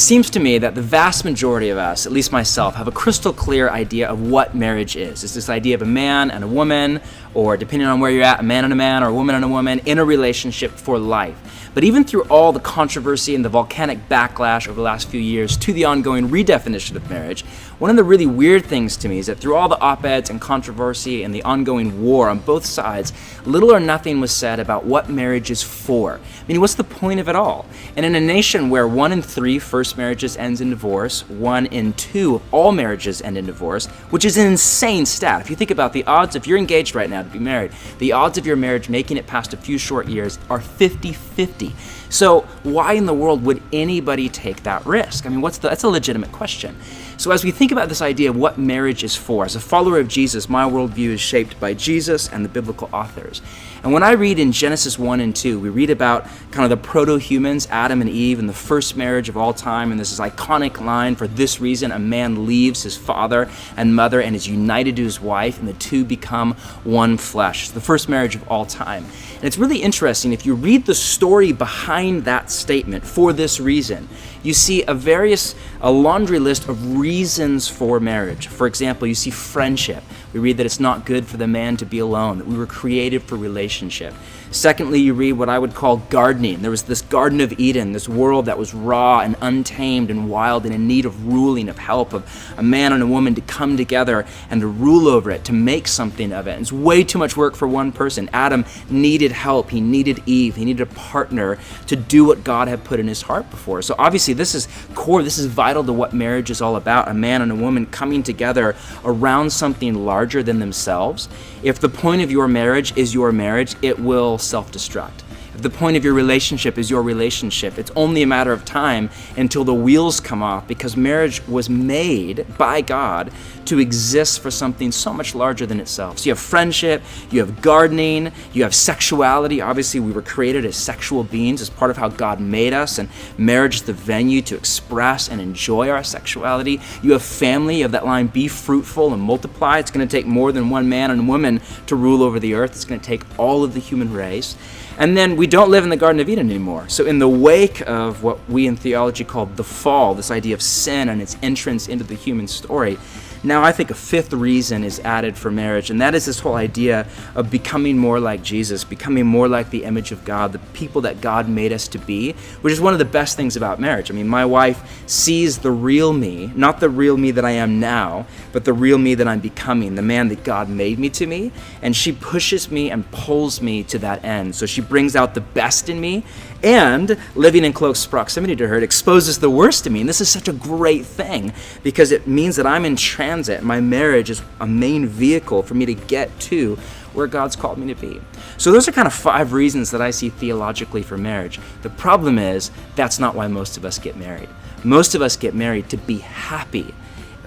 seems to me that the vast majority of us, at least myself, have a crystal clear idea of what marriage is. It's this idea of a man and a woman, or depending on where you're at, a man and a man or a woman and a woman in a relationship for life. But even through all the controversy and the volcanic backlash over the last few years to the ongoing redefinition of marriage, one of the really weird things to me is that through all the op-eds and controversy and the ongoing war on both sides, little or nothing was said about what marriage is for. I mean, what's the point of it all? And in a nation where 1 in 3 first marriages ends in divorce, 1 in 2 of all marriages end in divorce, which is an insane stat. If you think about the odds, if you're engaged right now to be married, the odds of your marriage making it past a few short years are 50-50. So why in the world would anybody take that risk? I mean, that's a legitimate question. So as we think about this idea of what marriage is for, as a follower of Jesus, my worldview is shaped by Jesus and the biblical authors. And when I read in Genesis 1 and 2, we read about kind of the proto-humans, Adam and Eve, and the first marriage of all time, and this iconic line, for this reason a man leaves his father and mother and is united to his wife, and the two become one flesh. It's the first marriage of all time. And it's really interesting, if you read the story behind that statement, for this reason, you see a laundry list of reasons for marriage. For example, you see friendship. We read that it's not good for the man to be alone, that we were created for relationship. Secondly, you read what I would call gardening. There was this Garden of Eden, this world that was raw and untamed and wild and in need of ruling, of help, of a man and a woman to come together and to rule over it, to make something of it. And it's way too much work for one person. Adam needed help. He needed Eve. He needed a partner to do what God had put in his heart before. So obviously this is core, this is vital to what marriage is all about, a man and a woman coming together around something larger than themselves. If the point of your marriage is your marriage, it will self-destruct. If the point of your relationship is your relationship, it's only a matter of time until the wheels come off, because marriage was made by God to exist for something so much larger than itself. So you have friendship, you have gardening, you have sexuality. Obviously, we were created as sexual beings as part of how God made us, and marriage is the venue to express and enjoy our sexuality. You have family, you have that line, be fruitful and multiply. It's going to take more than one man and woman to rule over the earth. It's going to take all of the human race. And then we don't live in the Garden of Eden anymore. So in the wake of what we in theology call the fall, this idea of sin and its entrance into the human story, now I think a fifth reason is added for marriage, and that is this whole idea of becoming more like Jesus, becoming more like the image of God, the people that God made us to be, which is one of the best things about marriage. I mean, my wife sees the real me, not the real me that I am now, but the real me that I'm becoming, the man that God made me to be, and she pushes me and pulls me to that end. So she brings out the best in me, and living in close proximity to her, it exposes the worst in me. And this is such a great thing, because it means that I'm in transit. My marriage is a main vehicle for me to get to where God's called me to be. So those are kind of 5 reasons that I see theologically for marriage. The problem is, that's not why most of us get married. Most of us get married to be happy.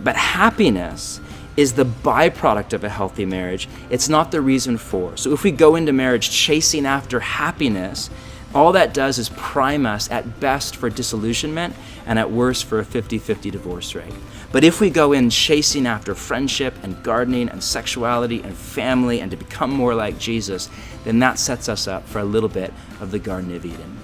But happiness is the byproduct of a healthy marriage. It's not the reason for. So if we go into marriage chasing after happiness, all that does is prime us at best for disillusionment and at worst for a 50-50 divorce rate. But if we go in chasing after friendship and gardening and sexuality and family and to become more like Jesus, then that sets us up for a little bit of the Garden of Eden.